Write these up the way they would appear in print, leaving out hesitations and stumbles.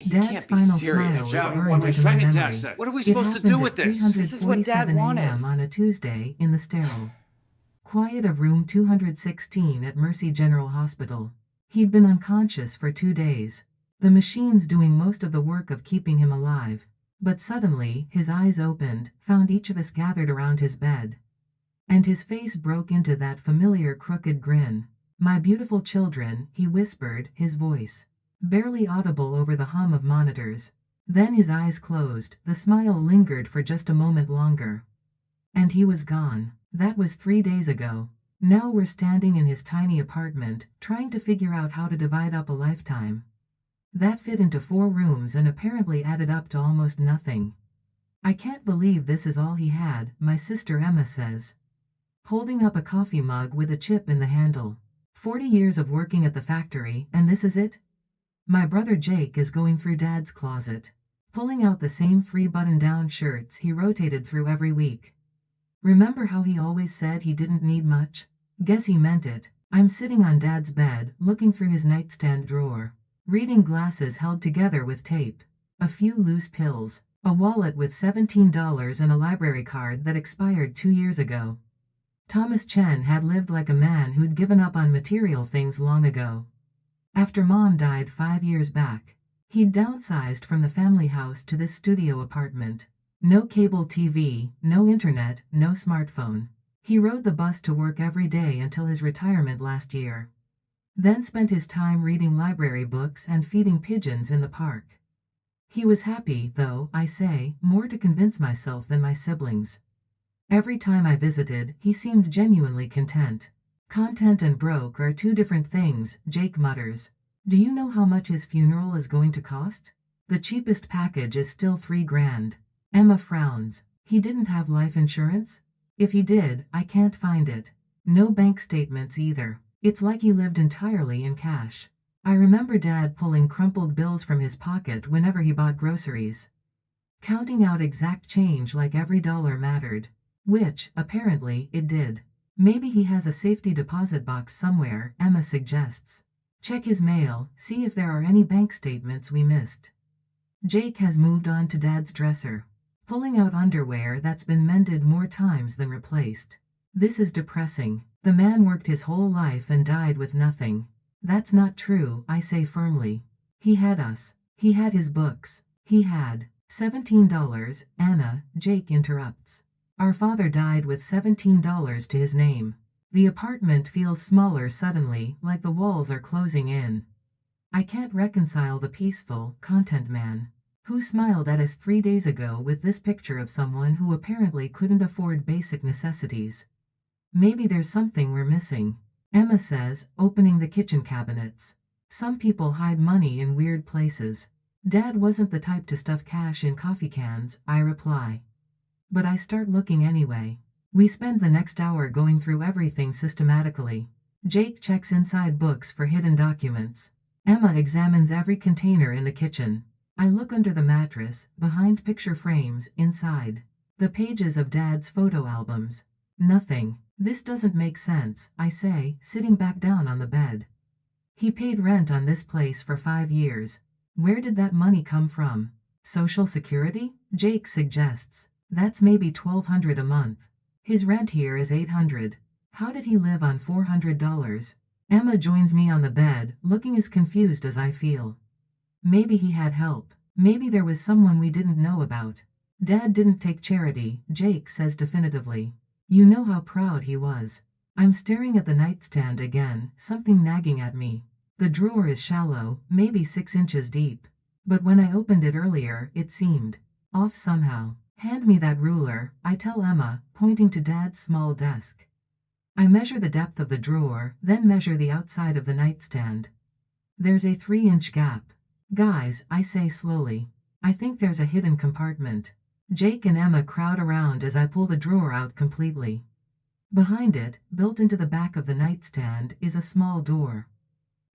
He Dad's can't be final smile serious. is Yeah, burned what into was my trying to memory. test it? What are we It supposed to do happened at with this? This is what Dad 3:47 a.m. wanted. on a Tuesday in the sterile quiet of room 216 at Mercy General Hospital. He'd been unconscious for 2 days. The machines doing most of the work of keeping him alive. But suddenly, his eyes opened, found each of us gathered around his bed. And his face broke into that familiar crooked grin. "My beautiful children," he whispered, his voice barely audible over the hum of monitors. Then his eyes closed, the smile lingered for just a moment longer. And he was gone. That was 3 days ago. Now we're standing in his tiny apartment, trying to figure out how to divide up a lifetime. That fit into 4 rooms and apparently added up to almost nothing. "I can't believe this is all he had," my sister Emma says, holding up a coffee mug with a chip in the handle. 40 years of working at the factory, and this is it? My brother Jake is going through Dad's closet, pulling out the same 3 button-down shirts he rotated through every week. "Remember how he always said he didn't need much? Guess he meant it." I'm sitting on Dad's bed, looking through his nightstand drawer. Reading glasses held together with tape. A few loose pills. A wallet with $17 and a library card that expired 2 years ago. Thomas Chen had lived like a man who'd given up on material things long ago. After Mom died 5 years back, he'd downsized from the family house to this studio apartment. No cable TV, no internet, no smartphone. He rode the bus to work every day until his retirement last year. Then spent his time reading library books and feeding pigeons in the park. He was happy, though, I say, more to convince myself than my siblings. Every time I visited, he seemed genuinely content. "Content and broke are 2 different things," Jake mutters. "Do you know how much his funeral is going to cost? The cheapest package is still 3 grand. Emma frowns. "He didn't have life insurance? If he did, I can't find it. No bank statements either. It's like he lived entirely in cash." I remember Dad pulling crumpled bills from his pocket whenever he bought groceries, counting out exact change like every dollar mattered. Which, apparently, it did. "Maybe he has a safety deposit box somewhere," Emma suggests. "Check his mail, see if there are any bank statements we missed." Jake has moved on to Dad's dresser, pulling out underwear that's been mended more times than replaced. This is depressing. The man worked his whole life and died with nothing. "That's not true," I say firmly. "He had us. He had his books. He had $17, Anna," Jake interrupts. "Our father died with $17 to his name." The apartment feels smaller suddenly, like the walls are closing in. I can't reconcile the peaceful, content man who smiled at us 3 days ago with this picture of someone who apparently couldn't afford basic necessities. Maybe there's something we're missing, Emma says, opening the kitchen cabinets. "Some people hide money in weird places. Dad wasn't the type to stuff cash in coffee cans," I reply. But I start looking anyway. We spend the next hour going through everything systematically. Jake checks inside books for hidden documents. Emma examines every container in the kitchen. I look under the mattress, behind picture frames, inside the pages of Dad's photo albums. Nothing. "This doesn't make sense," I say, sitting back down on the bed. "He paid rent on this place for 5 years. Where did that money come from? Social Security?" Jake suggests. "That's maybe $1,200 a month. His rent here is $800. How did he live on $400? Emma joins me on the bed, looking as confused as I feel. "Maybe he had help. Maybe there was someone we didn't know about." "Dad didn't take charity," Jake says definitively. "You know how proud he was." I'm staring at the nightstand again, something nagging at me. The drawer is shallow, maybe 6 inches deep. But when I opened it earlier, it seemed off somehow. "Hand me that ruler," I tell Emma, pointing to Dad's small desk. I measure the depth of the drawer, then measure the outside of the nightstand. There's a 3-inch gap. "Guys," I say slowly, "I think there's a hidden compartment." Jake and Emma crowd around as I pull the drawer out completely. Behind it, built into the back of the nightstand, is a small door,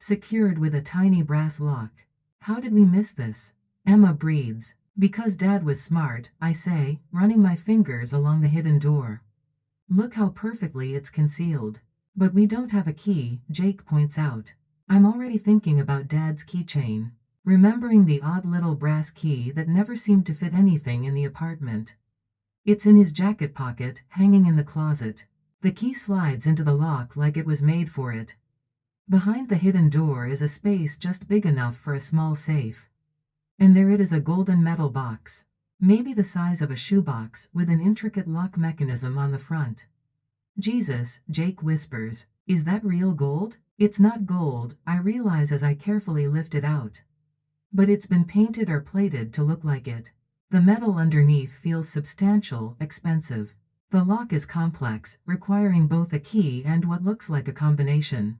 secured with a tiny brass lock. "How did we miss this?" Emma breathes. "Because Dad was smart," I say, running my fingers along the hidden door. "Look how perfectly it's concealed." "But we don't have a key," Jake points out. I'm already thinking about Dad's keychain. remembering the odd little brass key that never seemed to fit anything in the apartment. It's in his jacket pocket, hanging in the closet. The key slides into the lock like it was made for it. Behind the hidden door is a space just big enough for a small safe. And there it is, a golden metal box. Maybe the size of a shoebox, with an intricate lock mechanism on the front. Jesus, Jake whispers. Is that real gold? It's not gold, I realize as I carefully lift it out. But it's been painted or plated to look like it. The metal underneath feels substantial, expensive. The lock is complex, requiring both a key and what looks like a combination.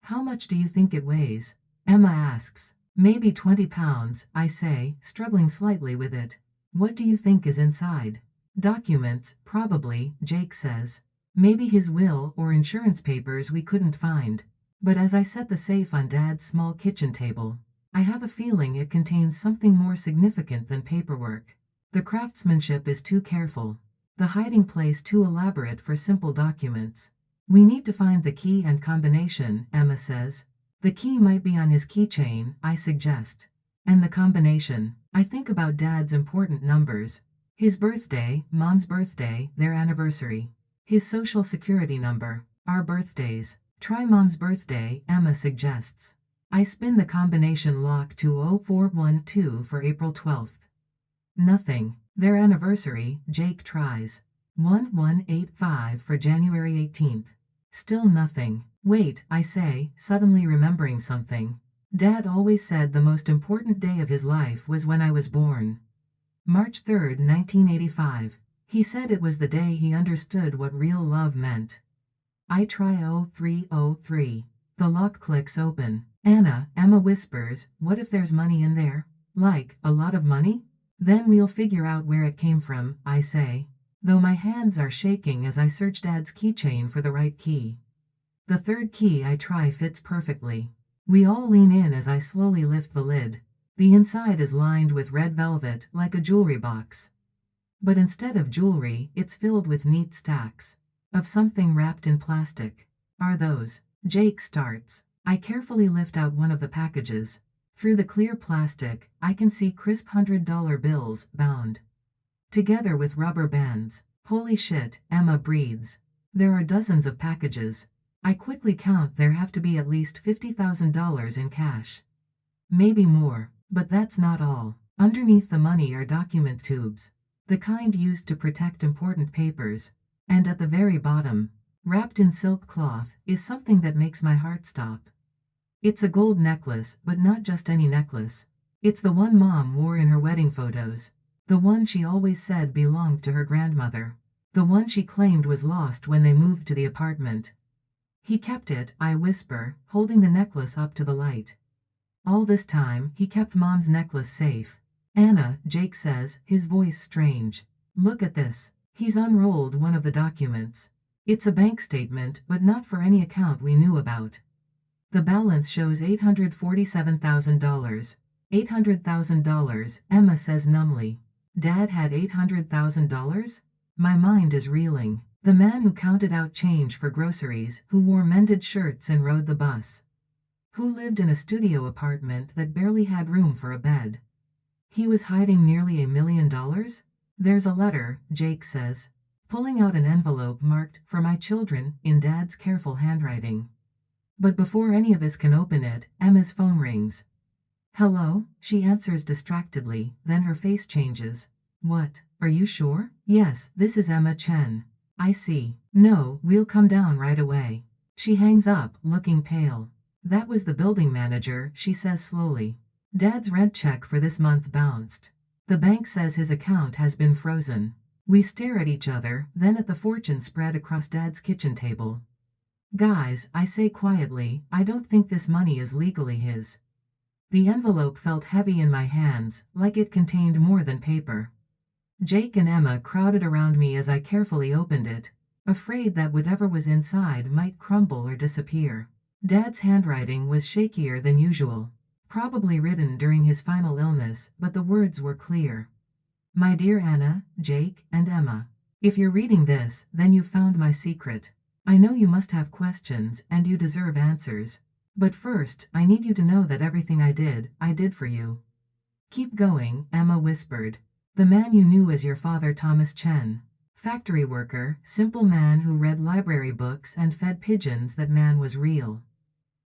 How much do you think it weighs? Emma asks. Maybe 20 pounds, I say, struggling slightly with it. What do you think is inside? Documents, probably, Jake says. Maybe his will or insurance papers we couldn't find. But as I set the safe on Dad's small kitchen table, I have a feeling it contains something more significant than paperwork. The craftsmanship is too careful. The hiding place too elaborate for simple documents. We need to find the key and combination, Emma says. The key might be on his keychain, I suggest. And the combination. I think about Dad's important numbers. His birthday, Mom's birthday, their anniversary. His social security number. Our birthdays. Try Mom's birthday, Emma suggests. I spin the combination lock to 0412 for April 12th. Nothing. Their anniversary, Jake tries. 1185 for January 18th. Still nothing. Wait, I say, suddenly remembering something. Dad always said the most important day of his life was when I was born. March 3, 1985. He said it was the day he understood what real love meant. I try 0303. The lock clicks open. Emma whispers, what if there's money in there? Like, a lot of money? Then we'll figure out where it came from, I say. Though my hands are shaking as I search Dad's keychain for the right key. The third key I try fits perfectly. We all lean in as I slowly lift the lid. The inside is lined with red velvet, like a jewelry box. But instead of jewelry, it's filled with neat stacks of something wrapped in plastic. Are those? Jake starts. I carefully lift out one of the packages. Through the clear plastic, I can see crisp $100 bills, bound together with rubber bands. Holy shit, Emma breathes. There are dozens of packages. I quickly count, there have to be at least $50,000 in cash. Maybe more. But that's not all. Underneath the money are document tubes. The kind used to protect important papers. And at the very bottom, wrapped in silk cloth, is something that makes my heart stop. It's a gold necklace, but not just any necklace. It's the one Mom wore in her wedding photos. The one she always said belonged to her grandmother. The one she claimed was lost when they moved to the apartment. He kept it, I whisper, holding the necklace up to the light. All this time, he kept Mom's necklace safe. Anna, Jake says, his voice strange. Look at this. He's unrolled one of the documents. It's a bank statement, but not for any account we knew about. The balance shows $847,000. $800,000, Emma says numbly. Dad had $800,000? My mind is reeling. The man who counted out change for groceries, who wore mended shirts and rode the bus. Who lived in a studio apartment that barely had room for a bed. He was hiding nearly $1 million? There's a letter, Jake says, pulling out an envelope marked, for my children, in Dad's careful handwriting. But before any of us can open it, Emma's phone rings. Hello? She answers distractedly, then her face changes. What? Are you sure? Yes, this is Emma Chen. I see. No, we'll come down right away. She hangs up, looking pale. That was the building manager, she says slowly. Dad's rent check for this month bounced. The bank says his account has been frozen. We stare at each other, then at the fortune spread across Dad's kitchen table. Guys, I say quietly, I don't think this money is legally his. The envelope felt heavy in my hands, like it contained more than paper. Jake and Emma crowded around me as I carefully opened it, afraid that whatever was inside might crumble or disappear. Dad's handwriting was shakier than usual, probably written during his final illness, but the words were clear. My dear Anna, Jake, and Emma. If you're reading this, then you found my secret. I know you must have questions, and you deserve answers. But first, I need you to know that everything I did for you. Keep going, Emma whispered. The man you knew as your father, Thomas Chen. Factory worker, simple man who read library books and fed pigeons, that man was real.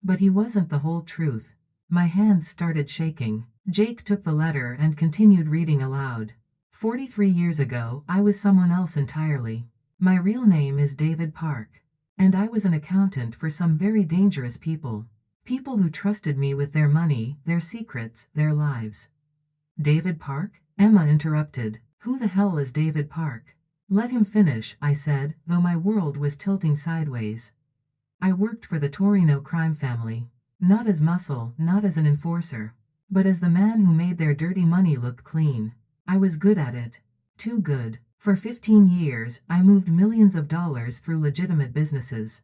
But he wasn't the whole truth. My hands started shaking. Jake took the letter and continued reading aloud. 43 years ago, I was someone else entirely. My real name is David Park. And I was an accountant for some very dangerous people. People who trusted me with their money, their secrets, their lives. David Park? Emma interrupted. Who the hell is David Park? Let him finish, I said, though my world was tilting sideways. I worked for the Torino crime family. Not as muscle, not as an enforcer. But as the man who made their dirty money look clean. I was good at it. Too good. For 15 years, I moved millions of dollars through legitimate businesses.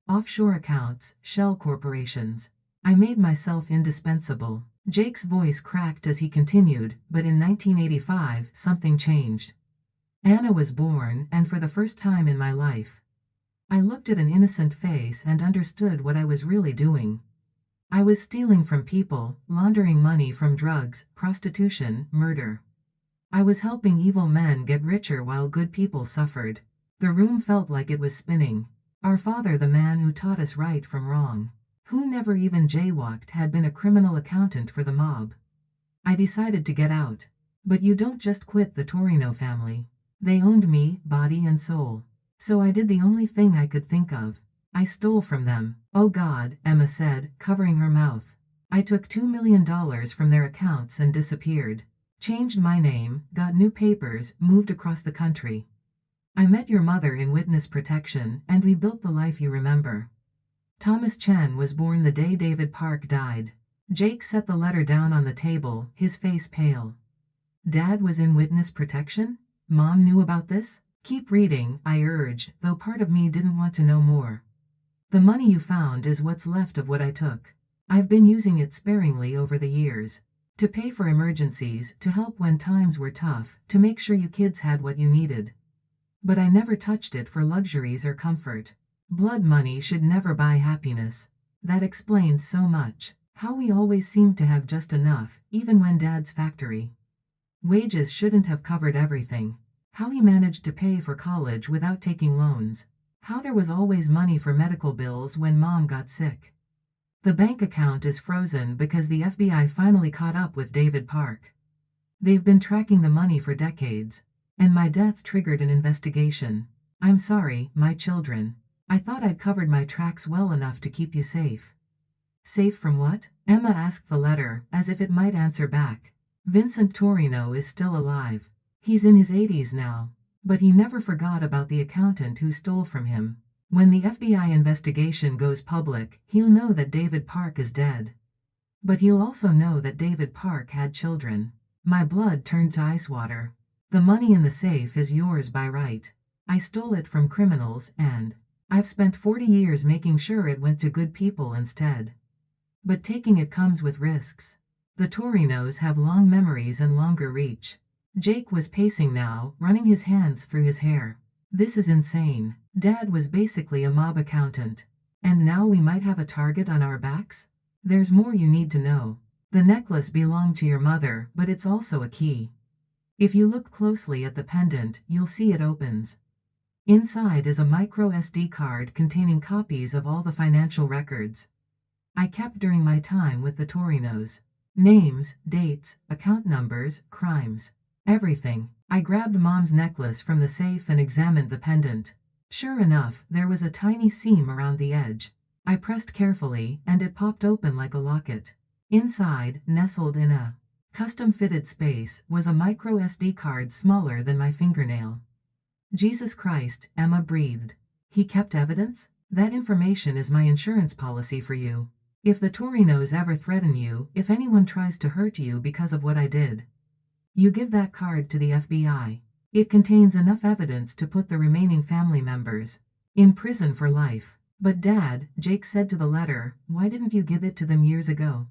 Offshore accounts, shell corporations. I made myself indispensable. Jake's voice cracked as he continued, but in 1985, something changed. Anna was born, and for the first time in my life, I looked at an innocent face and understood what I was really doing. I was stealing from people, laundering money from drugs, prostitution, murder. I was helping evil men get richer while good people suffered. The room felt like it was spinning. Our father, the man who taught us right from wrong, who never even jaywalked, had been a criminal accountant for the mob. I decided to get out. But you don't just quit the Torino family. They owned me, body and soul. So I did the only thing I could think of. I stole from them. Oh God, Emma said, covering her mouth. I took $2 million from their accounts and disappeared. Changed my name, got new papers, moved across the country. I met your mother in witness protection, and we built the life you remember. Thomas Chen was born the day David Park died. Jake set the letter down on the table, his face pale. Dad was in witness protection? Mom knew about this? Keep reading, I urged, though part of me didn't want to know more. The money you found is what's left of what I took. I've been using it sparingly over the years. To pay for emergencies, to help when times were tough, to make sure you kids had what you needed. But I never touched it for luxuries or comfort. Blood money should never buy happiness. That explains so much. How we always seemed to have just enough, even when Dad's factory wages shouldn't have covered everything. How he managed to pay for college without taking loans. How there was always money for medical bills when Mom got sick. The bank account is frozen because the FBI finally caught up with David Park. They've been tracking the money for decades. And my death triggered an investigation. I'm sorry, my children. I thought I'd covered my tracks well enough to keep you safe. Safe from what? Emma asked the letter, as if it might answer back. Vincent Torino is still alive. He's in his 80s now. But he never forgot about the accountant who stole from him. When the FBI investigation goes public, he'll know that David Park is dead. But he'll also know that David Park had children. My blood turned to ice water. The money in the safe is yours by right. I stole it from criminals, and I've spent 40 years making sure it went to good people instead. But taking it comes with risks. The Torinos have long memories and longer reach. Jake was pacing now, running his hands through his hair. This is insane. Dad was basically a mob accountant. And now we might have a target on our backs? There's more you need to know. The necklace belonged to your mother, but it's also a key. If you look closely at the pendant, you'll see it opens. Inside is a micro SD card containing copies of all the financial records I kept during my time with the Torinos. Names, dates, account numbers, crimes. Everything. I grabbed Mom's necklace from the safe and examined the pendant. Sure enough, there was a tiny seam around the edge. I pressed carefully, and it popped open like a locket. Inside, nestled in a custom-fitted space, was a micro SD card smaller than my fingernail. Jesus Christ, Emma breathed. He kept evidence? That information is my insurance policy for you. If the Torinos ever threaten you, if anyone tries to hurt you because of what I did, you give that card to the FBI. It contains enough evidence to put the remaining family members in prison for life. But Dad, Jake said to the letter, why didn't you give it to them years ago?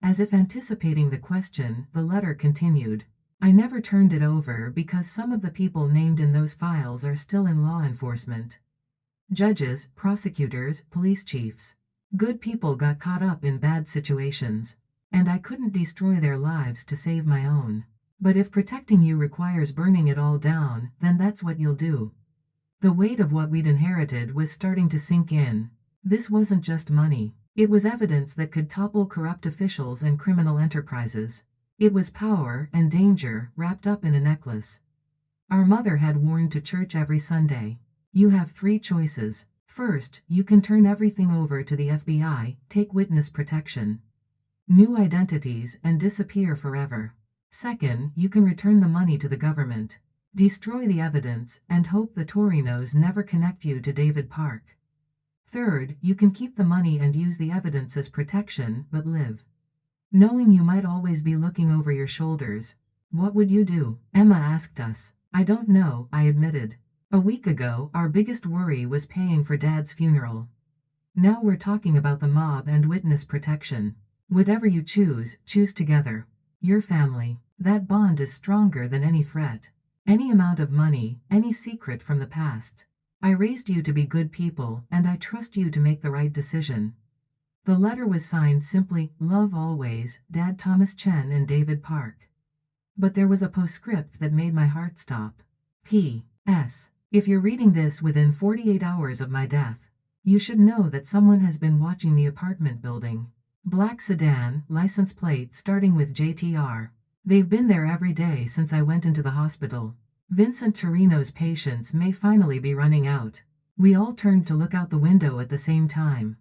As if anticipating the question, the letter continued. I never turned it over because some of the people named in those files are still in law enforcement. Judges, prosecutors, police chiefs. Good people got caught up in bad situations. And I couldn't destroy their lives to save my own. But if protecting you requires burning it all down, then that's what you'll do. The weight of what we'd inherited was starting to sink in. This wasn't just money. It was evidence that could topple corrupt officials and criminal enterprises. It was power and danger wrapped up in a necklace. Our mother had worn to church every Sunday. You have 3 choices. First, you can turn everything over to the FBI, take witness protection, new identities, and disappear forever. Second, you can return the money to the government, destroy the evidence, and hope the Torinos never connect you to David Park. Third, you can keep the money and use the evidence as protection, but live, knowing you might always be looking over your shoulders. What would you do? Emma asked us. I don't know, I admitted. A week ago, our biggest worry was paying for Dad's funeral. Now we're talking about the mob and witness protection. Whatever you choose, choose together. Your family. That bond is stronger than any threat, any amount of money, any secret from the past. I raised you to be good people, and I trust you to make the right decision. The letter was signed simply, Love always, Dad Thomas Chen and David Park. But there was a postscript that made my heart stop. P.S. If you're reading this within 48 hours of my death, you should know that someone has been watching the apartment building. Black sedan, license plate starting with JTR. They've been there every day since I went into the hospital. Vincent Torino's patience may finally be running out. We all turned to look out the window at the same time.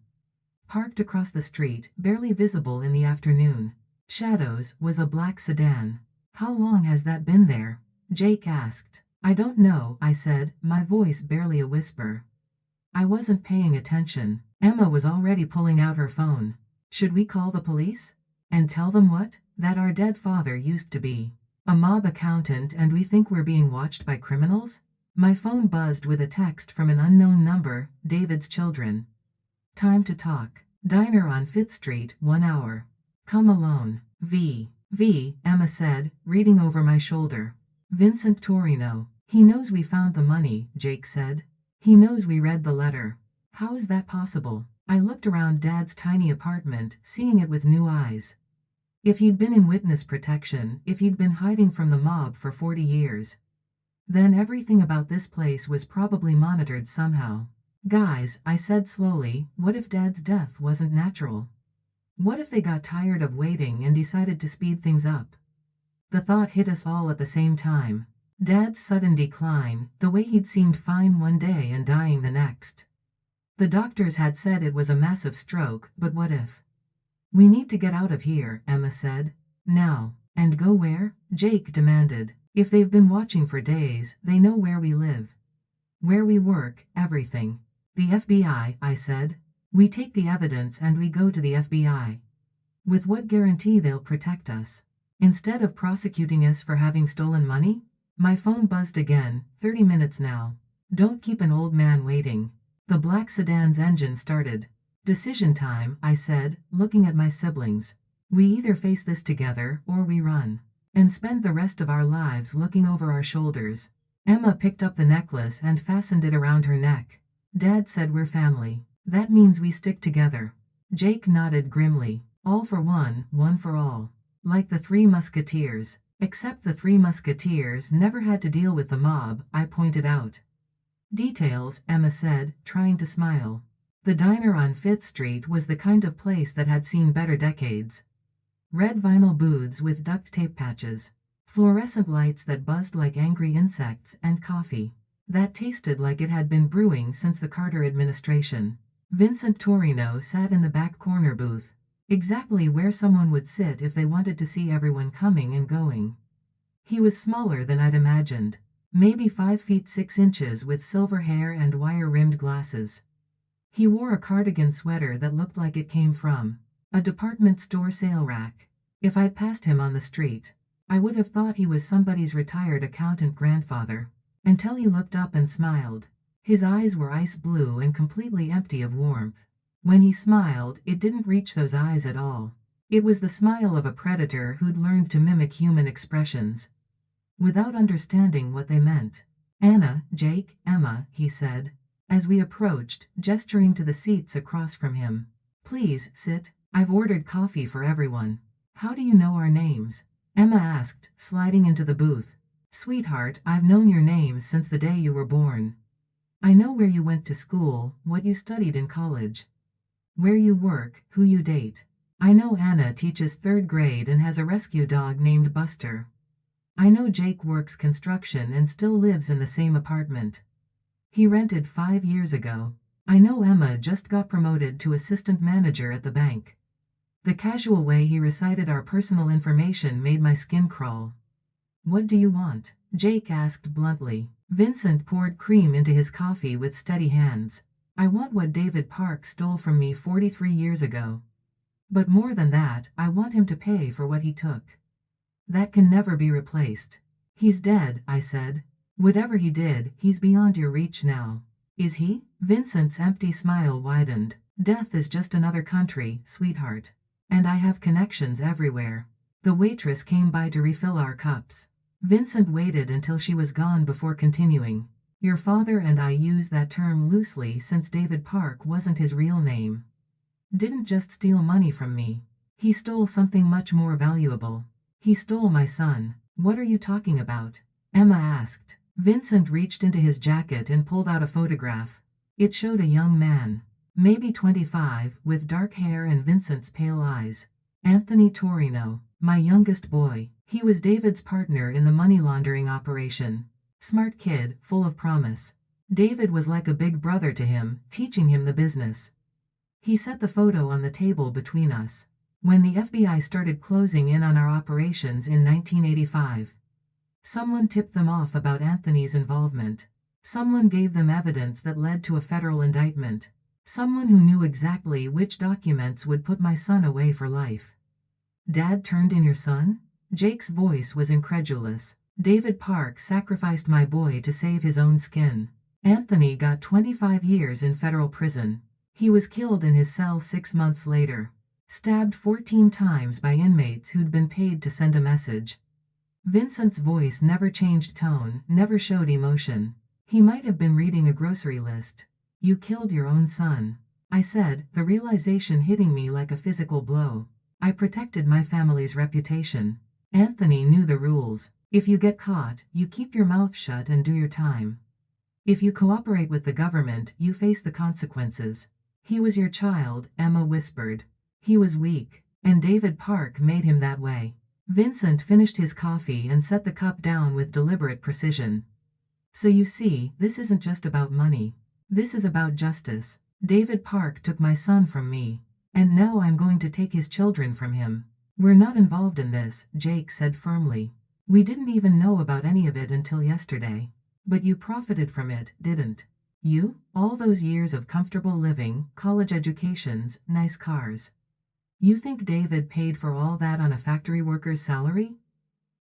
Parked across the street, barely visible in the afternoon shadows, was a black sedan. How long has that been there? Jake asked. I don't know, I said, my voice barely a whisper. I wasn't paying attention. Emma was already pulling out her phone. Should we call the police? And tell them what? That our dead father used to be a mob accountant and we think we're being watched by criminals? My phone buzzed with a text from an unknown number, David's children. Time to talk. Diner on 5th Street, 1 hour. Come alone. V. Emma said, reading over my shoulder. Vincent Torino. He knows we found the money, Jake said. He knows we read the letter. How is that possible? I looked around Dad's tiny apartment, seeing it with new eyes. If he'd been in witness protection, if he'd been hiding from the mob for 40 years, then everything about this place was probably monitored somehow. Guys, I said slowly, what if Dad's death wasn't natural? What if they got tired of waiting and decided to speed things up? The thought hit us all at the same time. Dad's sudden decline, the way he'd seemed fine one day and dying the next. The doctors had said it was a massive stroke, but what if? We need to get out of here, Emma said. Now. And go where? Jake demanded. If they've been watching for days, they know where we live, where we work, everything. The FBI, I said. We take the evidence and we go to the FBI. With what guarantee they'll protect us? Instead of prosecuting us for having stolen money? My phone buzzed again, 30 minutes now. Don't keep an old man waiting. The black sedan's engine started. Decision time, I said, looking at my siblings. We either face this together, or we run, and spend the rest of our lives looking over our shoulders. Emma picked up the necklace and fastened it around her neck. Dad said we're family. That means we stick together. Jake nodded grimly. All for one, one for all. Like the Three Musketeers. Except the Three Musketeers never had to deal with the mob, I pointed out. Details, Emma said, trying to smile. The diner on 5th Street was the kind of place that had seen better decades. Red vinyl booths with duct tape patches, fluorescent lights that buzzed like angry insects, and coffee that tasted like it had been brewing since the Carter administration. Vincent Torino sat in the back corner booth, exactly where someone would sit if they wanted to see everyone coming and going. He was smaller than I'd imagined, maybe 5 feet 6 inches with silver hair and wire-rimmed glasses. He wore a cardigan sweater that looked like it came from a department store sale rack. If I'd passed him on the street, I would have thought he was somebody's retired accountant grandfather, until he looked up and smiled. His eyes were ice blue and completely empty of warmth. When he smiled, it didn't reach those eyes at all. It was the smile of a predator who'd learned to mimic human expressions, without understanding what they meant. Anna, Jake, Emma, he said, as we approached, gesturing to the seats across from him. Please, sit. I've ordered coffee for everyone. How do you know our names? Emma asked, sliding into the booth. Sweetheart, I've known your names since the day you were born. I know where you went to school, what you studied in college, where you work, who you date. I know Anna teaches 3rd grade and has a rescue dog named Buster. I know Jake works construction and still lives in the same apartment he rented 5 years ago. I know Emma just got promoted to assistant manager at the bank. The casual way he recited our personal information made my skin crawl. What do you want? Jake asked bluntly. Vincent poured cream into his coffee with steady hands. I want what David Park stole from me 43 years ago. But more than that, I want him to pay for what he took. That can never be replaced. He's dead, I said. Whatever he did, he's beyond your reach now. Is he? Vincent's empty smile widened. Death is just another country, sweetheart. And I have connections everywhere. The waitress came by to refill our cups. Vincent waited until she was gone before continuing. Your father and I use that term loosely since David Park wasn't his real name. Didn't just steal money from me. He stole something much more valuable. He stole my son. What are you talking about? Emma asked. Vincent reached into his jacket and pulled out a photograph. It showed a young man, maybe 25, with dark hair and Vincent's pale eyes. Anthony Torino, my youngest boy. He was David's partner in the money laundering operation. Smart kid, full of promise. David was like a big brother to him, teaching him the business. He set the photo on the table between us. When the FBI started closing in on our operations in 1985, someone tipped them off about Anthony's involvement. Someone gave them evidence that led to a federal indictment. Someone who knew exactly which documents would put my son away for life. Dad turned in your son? Jake's voice was incredulous. David Park sacrificed my boy to save his own skin. Anthony got 25 years in federal prison. He was killed in his cell 6 months later. Stabbed 14 times by inmates who'd been paid to send a message. Vincent's voice never changed tone, never showed emotion. He might have been reading a grocery list. You killed your own son. I said, the realization hitting me like a physical blow. I protected my family's reputation. Anthony knew the rules. If you get caught, you keep your mouth shut and do your time. If you cooperate with the government, you face the consequences. He was your child, Emma whispered. He was weak. And David Park made him that way. Vincent finished his coffee and set the cup down with deliberate precision. So you see, this isn't just about money. This is about justice. David Park took my son from me. And now I'm going to take his children from him. We're not involved in this, Jake said firmly. We didn't even know about any of it until yesterday. But you profited from it, didn't you? All those years of comfortable living, college educations, nice cars. You think David paid for all that on a factory worker's salary?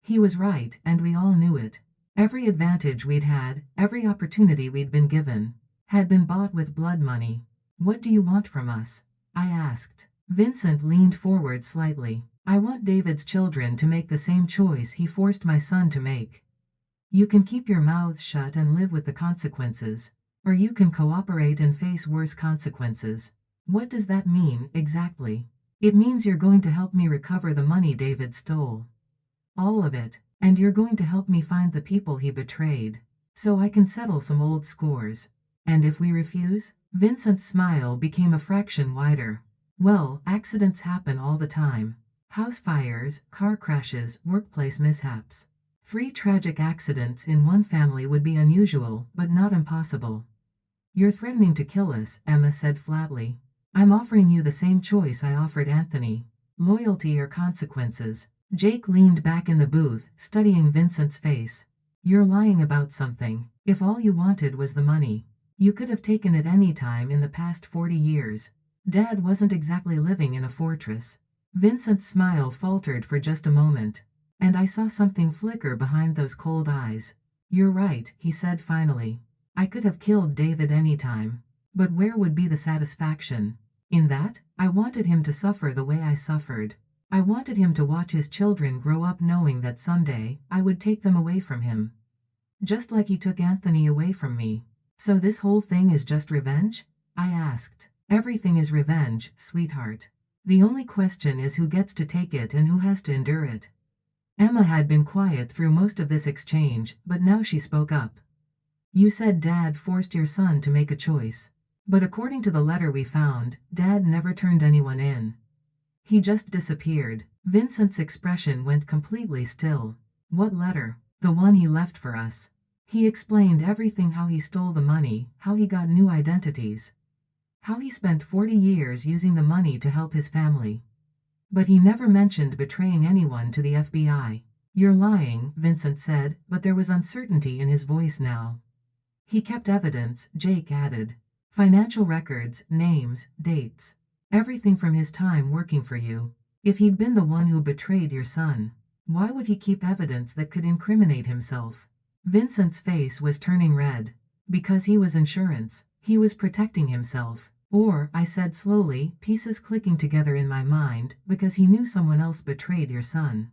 He was right, and we all knew it. Every advantage we'd had, every opportunity we'd been given, had been bought with blood money. What do you want from us? I asked. Vincent leaned forward slightly. I want David's children to make the same choice he forced my son to make. You can keep your mouths shut and live with the consequences. Or you can cooperate and face worse consequences. What does that mean, exactly? It means you're going to help me recover the money David stole. All of it. And you're going to help me find the people he betrayed. So I can settle some old scores. And if we refuse? Vincent's smile became a fraction wider. Well, accidents happen all the time. House fires, car crashes, workplace mishaps. 3 tragic accidents in one family would be unusual, but not impossible. You're threatening to kill us, Emma said flatly. I'm offering you the same choice I offered Anthony. Loyalty or consequences. Jake leaned back in the booth, studying Vincent's face. You're lying about something. If all you wanted was the money, you could have taken it any time in the past 40 years. Dad wasn't exactly living in a fortress. Vincent's smile faltered for just a moment. And I saw something flicker behind those cold eyes. You're right, he said finally. I could have killed David anytime. But where would be the satisfaction? In that, I wanted him to suffer the way I suffered. I wanted him to watch his children grow up knowing that someday, I would take them away from him. Just like he took Anthony away from me. So this whole thing is just revenge? I asked. Everything is revenge, sweetheart. The only question is who gets to take it and who has to endure it. Emma had been quiet through most of this exchange, but now she spoke up. You said Dad forced your son to make a choice. But according to the letter we found, Dad never turned anyone in. He just disappeared. Vincent's expression went completely still. What letter? The one he left for us. He explained everything, how he stole the money, how he got new identities, how he spent 40 years using the money to help his family. But he never mentioned betraying anyone to the FBI. You're lying, Vincent said, but there was uncertainty in his voice now. He kept evidence, Jake added. Financial records, names, dates. Everything from his time working for you. If he'd been the one who betrayed your son, why would he keep evidence that could incriminate himself? Vincent's face was turning red. Because he was insurance. He was protecting himself. Or, I said slowly, pieces clicking together in my mind, because he knew someone else betrayed your son.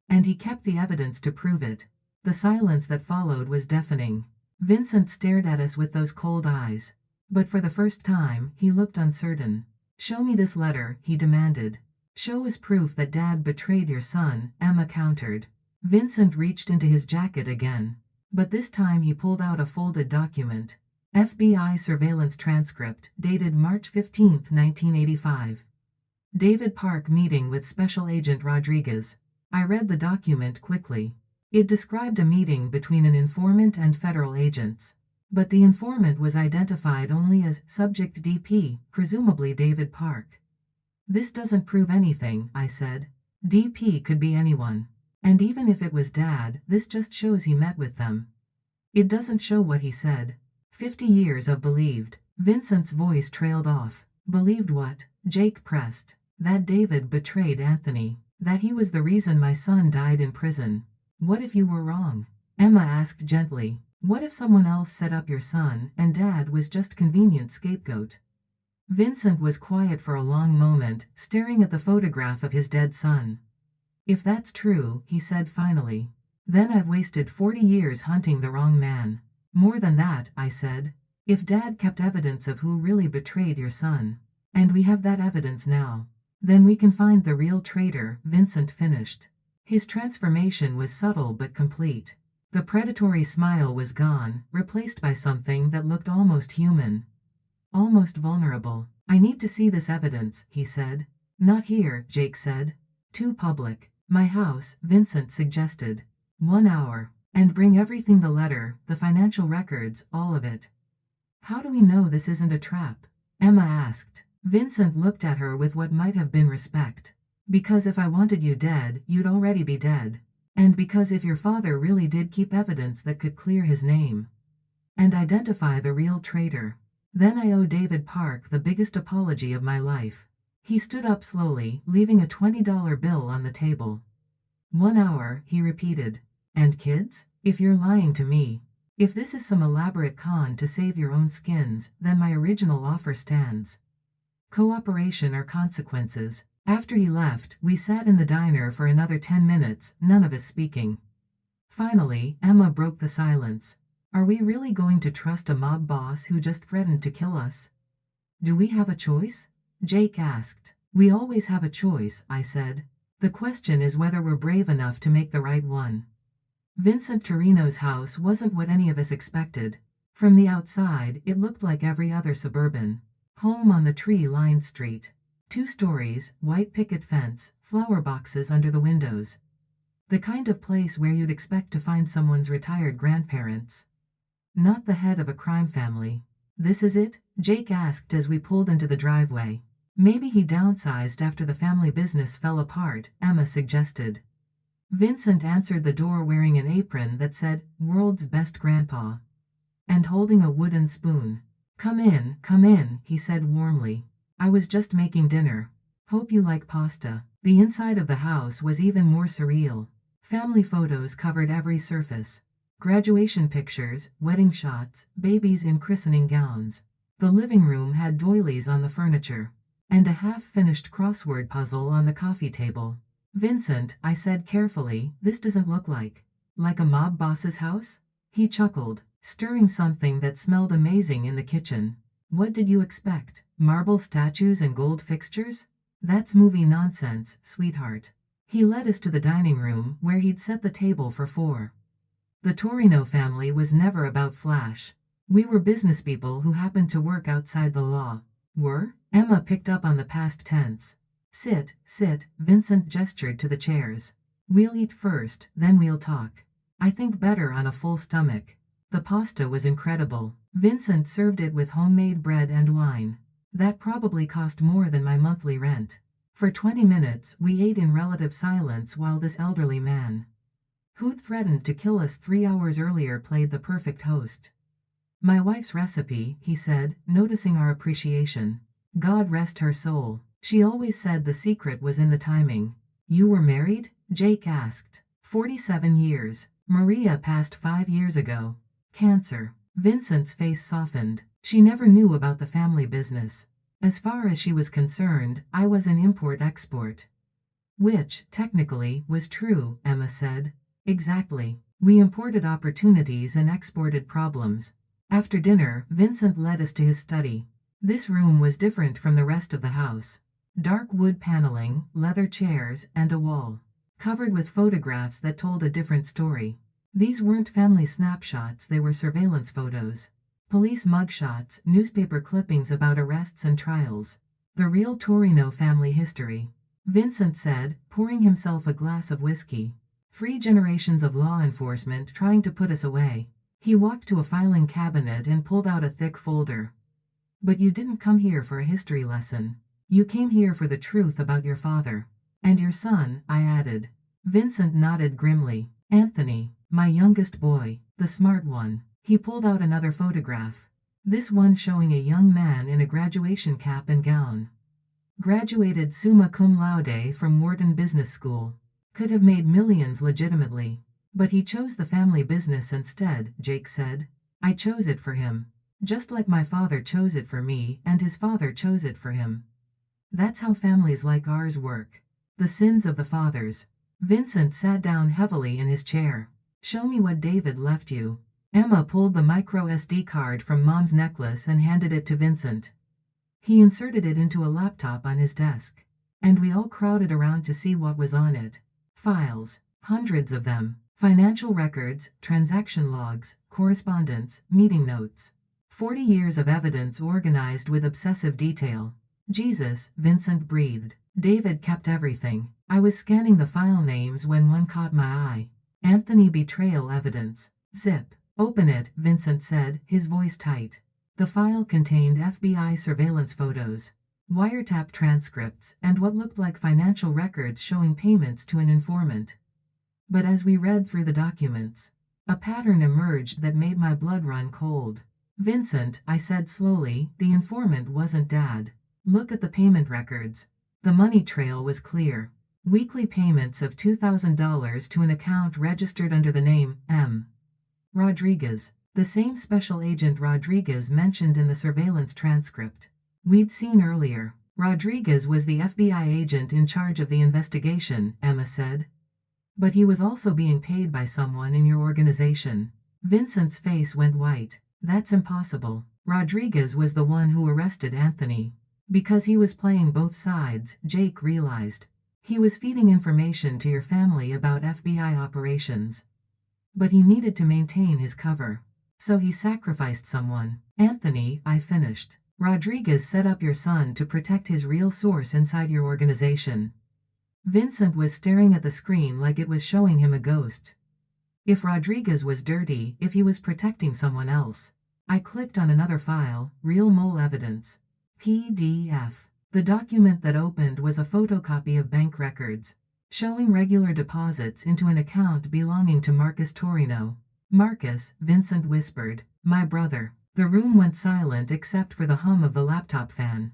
And he kept the evidence to prove it. The silence that followed was deafening. Vincent stared at us with those cold eyes. But for the first time, he looked uncertain. Show me this letter, he demanded. Show us proof that Dad betrayed your son, Emma countered. Vincent reached into his jacket again. But this time he pulled out a folded document. FBI surveillance transcript, dated March 15, 1985. David Park meeting with Special Agent Rodriguez. I read the document quickly. It described a meeting between an informant and federal agents. But the informant was identified only as Subject DP, presumably David Park. This doesn't prove anything, I said. DP could be anyone. And even if it was Dad, this just shows he met with them. It doesn't show what he said. 50 years of believed. Vincent's voice trailed off. Believed what? Jake pressed. That David betrayed Anthony. That he was the reason my son died in prison. What if you were wrong? Emma asked gently. What if someone else set up your son, and Dad was just convenient scapegoat? Vincent was quiet for a long moment, staring at the photograph of his dead son. If that's true, he said finally, then I've wasted 40 years hunting the wrong man. More than that, I said. If Dad kept evidence of who really betrayed your son, and we have that evidence now, then we can find the real traitor, Vincent finished. His transformation was subtle but complete. The predatory smile was gone, replaced by something that looked almost human. Almost vulnerable. I need to see this evidence, he said. Not here, Jake said. Too public. My house, Vincent suggested. 1 hour. And bring everything, the letter, the financial records, all of it. How do we know this isn't a trap? Emma asked. Vincent looked at her with what might have been respect. Because if I wanted you dead, you'd already be dead. And because if your father really did keep evidence that could clear his name and identify the real traitor, then I owe David Park the biggest apology of my life. He stood up slowly, leaving a $20 bill on the table. 1 hour, he repeated. And kids? If you're lying to me, if this is some elaborate con to save your own skins, then my original offer stands. Cooperation or consequences. After he left, we sat in the diner for another 10 minutes, none of us speaking. Finally, Emma broke the silence. Are we really going to trust a mob boss who just threatened to kill us? Do we have a choice? Jake asked. We always have a choice, I said. The question is whether we're brave enough to make the right one. Vincent Torino's house wasn't what any of us expected. From the outside, it looked like every other suburban home on the tree-lined street. 2 stories, white picket fence, flower boxes under the windows. The kind of place where you'd expect to find someone's retired grandparents. Not the head of a crime family. This is it? Jake asked as we pulled into the driveway. Maybe he downsized after the family business fell apart, Emma suggested. Vincent answered the door wearing an apron that said, World's Best Grandpa, and holding a wooden spoon. Come in, he said warmly. I was just making dinner. Hope you like pasta. The inside of the house was even more surreal. Family photos covered every surface. Graduation pictures, wedding shots, babies in christening gowns. The living room had doilies on the furniture. And a half-finished crossword puzzle on the coffee table. Vincent, I said carefully, this doesn't look like a mob boss's house? He chuckled, stirring something that smelled amazing in the kitchen. What did you expect? Marble statues and gold fixtures? That's movie nonsense, sweetheart. He led us to the dining room, where he'd set the table for four. The Torino family was never about flash. We were businesspeople who happened to work outside the law. Were? Emma picked up on the past tense. Sit, sit, Vincent gestured to the chairs. We'll eat first, then we'll talk. I think better on a full stomach. The pasta was incredible. Vincent served it with homemade bread and wine. That probably cost more than my monthly rent. For 20 minutes, we ate in relative silence while this elderly man, who'd threatened to kill us 3 hours earlier, played the perfect host. My wife's recipe, he said, noticing our appreciation. God rest her soul. She always said the secret was in the timing. You were married? Jake asked. 47 years. Maria passed 5 years ago. Cancer. Vincent's face softened. She never knew about the family business. As far as she was concerned, I was an import-export. Which, technically, was true, Emma said. Exactly. We imported opportunities and exported problems. After dinner, Vincent led us to his study. This room was different from the rest of the house. Dark wood paneling, leather chairs, and a wall covered with photographs that told a different story. These weren't family snapshots, they were surveillance photos. Police mugshots, newspaper clippings about arrests and trials. The real Torino family history. Vincent said, pouring himself a glass of whiskey. 3 generations of law enforcement trying to put us away. He walked to a filing cabinet and pulled out a thick folder. But you didn't come here for a history lesson. You came here for the truth about your father. And your son, I added. Vincent nodded grimly. Anthony, my youngest boy, the smart one. He pulled out another photograph. This one showing a young man in a graduation cap and gown. Graduated summa cum laude from Wharton Business School. Could have made millions legitimately. But he chose the family business instead, Jake said. I chose it for him. Just like my father chose it for me, and his father chose it for him. That's how families like ours work. The sins of the fathers. Vincent sat down heavily in his chair. Show me what David left you. Emma pulled the micro SD card from Mom's necklace and handed it to Vincent. He inserted it into a laptop on his desk. And we all crowded around to see what was on it. Files. Hundreds of them. Financial records, transaction logs, correspondence, meeting notes. 40 years of evidence organized with obsessive detail. Jesus, Vincent breathed. David kept everything. I was scanning the file names when one caught my eye. Anthony betrayal evidence. Zip. Open it, Vincent said, his voice tight. The file contained FBI surveillance photos, wiretap transcripts, and what looked like financial records showing payments to an informant. But as we read through the documents, a pattern emerged that made my blood run cold. Vincent, I said slowly, the informant wasn't Dad. Look at the payment records. The money trail was clear. Weekly payments of $2,000 to an account registered under the name M. Rodriguez. The same special agent Rodriguez mentioned in the surveillance transcript we'd seen earlier. Rodriguez was the FBI agent in charge of the investigation, Emma said. But he was also being paid by someone in your organization. Vincent's face went white. That's impossible. Rodriguez was the one who arrested Anthony. Because he was playing both sides, Jake realized. He was feeding information to your family about FBI operations. But he needed to maintain his cover. So he sacrificed someone. Anthony, I finished. Rodriguez set up your son to protect his real source inside your organization. Vincent was staring at the screen like it was showing him a ghost. If Rodriguez was dirty, if he was protecting someone else. I clicked on another file, real mole evidence. PDF. The document that opened was a photocopy of bank records, showing regular deposits into an account belonging to Marcus Torino. Marcus, Vincent whispered. My brother. The room went silent except for the hum of the laptop fan.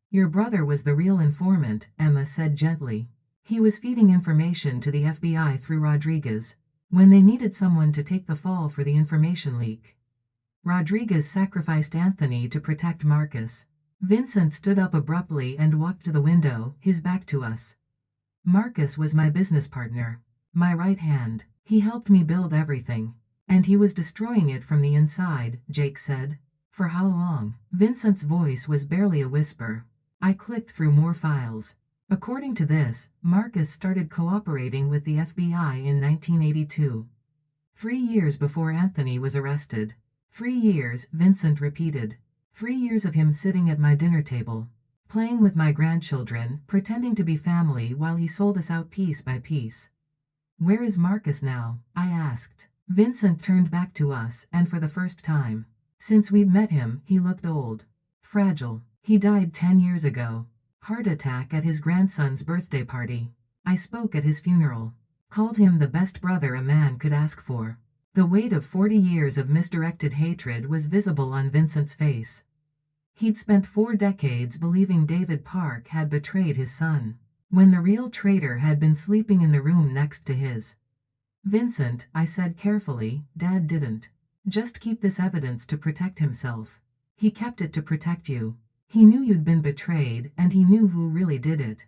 Your brother was the real informant, Emma said gently. He was feeding information to the FBI through Rodriguez, when they needed someone to take the fall for the information leak. Rodriguez sacrificed Anthony to protect Marcus. Vincent stood up abruptly and walked to the window, his back to us. Marcus was my business partner. My right hand. He helped me build everything. And he was destroying it from the inside, Jake said. For how long? Vincent's voice was barely a whisper. I clicked through more files. According to this, Marcus started cooperating with the FBI in 1982. 3 years before Anthony was arrested. 3 years, Vincent repeated. 3 years of him sitting at my dinner table, playing with my grandchildren, pretending to be family while he sold us out piece by piece. Where is Marcus now? I asked. Vincent turned back to us, and for the first time since we'd met him, he looked old. Fragile. He died 10 years ago. Heart attack at his grandson's birthday party. I spoke at his funeral. Called him the best brother a man could ask for. The weight of 40 years of misdirected hatred was visible on Vincent's face. He'd spent 4 decades believing David Park had betrayed his son, when the real traitor had been sleeping in the room next to his. Vincent, I said carefully, Dad didn't just keep this evidence to protect himself. He kept it to protect you. He knew you'd been betrayed, and he knew who really did it.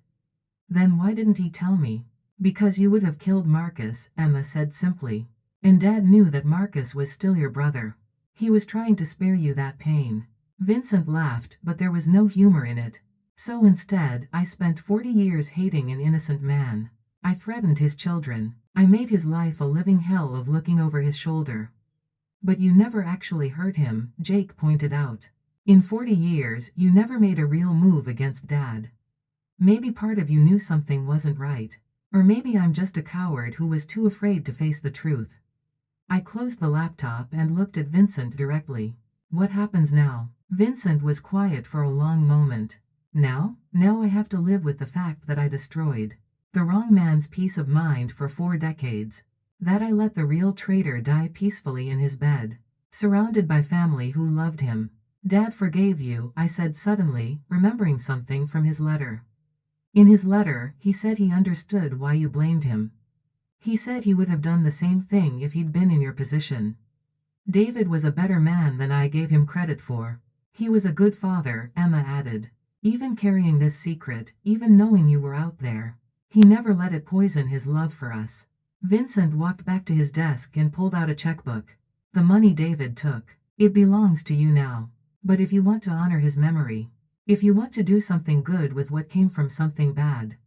Then why didn't he tell me? Because you would have killed Marcus, Emma said simply. And Dad knew that Marcus was still your brother. He was trying to spare you that pain. Vincent laughed, but there was no humor in it. So instead, I spent 40 years hating an innocent man. I threatened his children. I made his life a living hell of looking over his shoulder. But you never actually hurt him, Jake pointed out. In 40 years, you never made a real move against Dad. Maybe part of you knew something wasn't right. Or maybe I'm just a coward who was too afraid to face the truth. I closed the laptop and looked at Vincent directly. What happens now? Vincent was quiet for a long moment. Now I have to live with the fact that I destroyed the wrong man's peace of mind for 4 decades. That I let the real traitor die peacefully in his bed, surrounded by family who loved him. Dad forgave you, I said suddenly, remembering something from his letter. In his letter, he said he understood why you blamed him. He said he would have done the same thing if he'd been in your position. David was a better man than I gave him credit for. He was a good father, Emma added. Even carrying this secret, even knowing you were out there, he never let it poison his love for us. Vincent walked back to his desk and pulled out a checkbook. The money David took. It belongs to you now. But if you want to honor his memory, if you want to do something good with what came from something bad.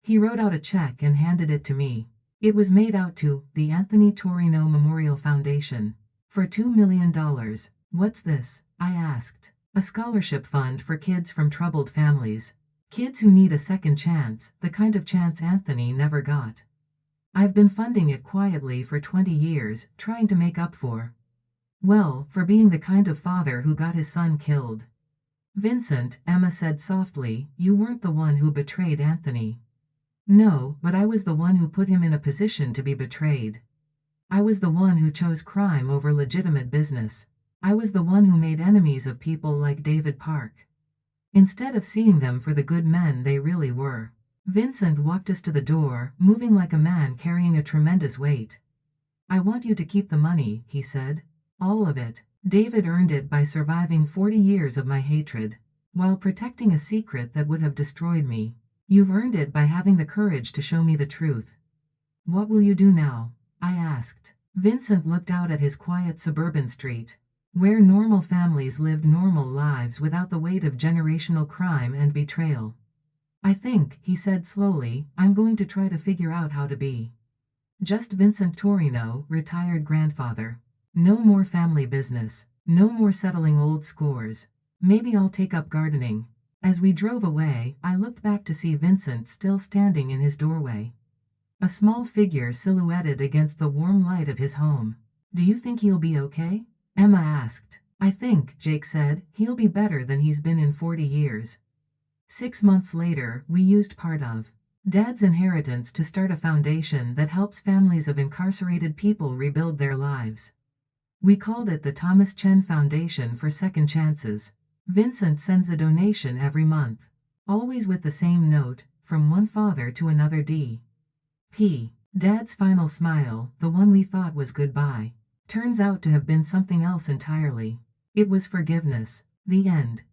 He wrote out a check and handed it to me. It was made out to the Anthony Torino Memorial Foundation for $2 million. What's this? I asked. A scholarship fund for kids from troubled families. Kids who need a second chance, the kind of chance Anthony never got. I've been funding it quietly for 20 years, trying to make up for being the kind of father who got his son killed. Vincent, Emma said softly, you weren't the one who betrayed Anthony. No, but I was the one who put him in a position to be betrayed. I was the one who chose crime over legitimate business. I was the one who made enemies of people like David Park, instead of seeing them for the good men they really were. Vincent walked us to the door, moving like a man carrying a tremendous weight. I want you to keep the money, he said. All of it. David earned it by surviving 40 years of my hatred, while protecting a secret that would have destroyed me. You've earned it by having the courage to show me the truth. What will you do now? I asked. Vincent looked out at his quiet suburban street, where normal families lived normal lives without the weight of generational crime and betrayal. I think, he said slowly, I'm going to try to figure out how to be just Vincent Torino, retired grandfather. No more family business. No more settling old scores. Maybe I'll take up gardening. As we drove away, I looked back to see Vincent still standing in his doorway. A small figure silhouetted against the warm light of his home. Do you think he'll be okay? Emma asked. I think, Jake said, he'll be better than he's been in 40 years. 6 months later, we used part of Dad's inheritance to start a foundation that helps families of incarcerated people rebuild their lives. We called it the Thomas Chen Foundation for Second Chances. Vincent sends a donation every month. Always with the same note, from one father to another D.P. Dad's final smile, the one we thought was goodbye, turns out to have been something else entirely. It was forgiveness. The end.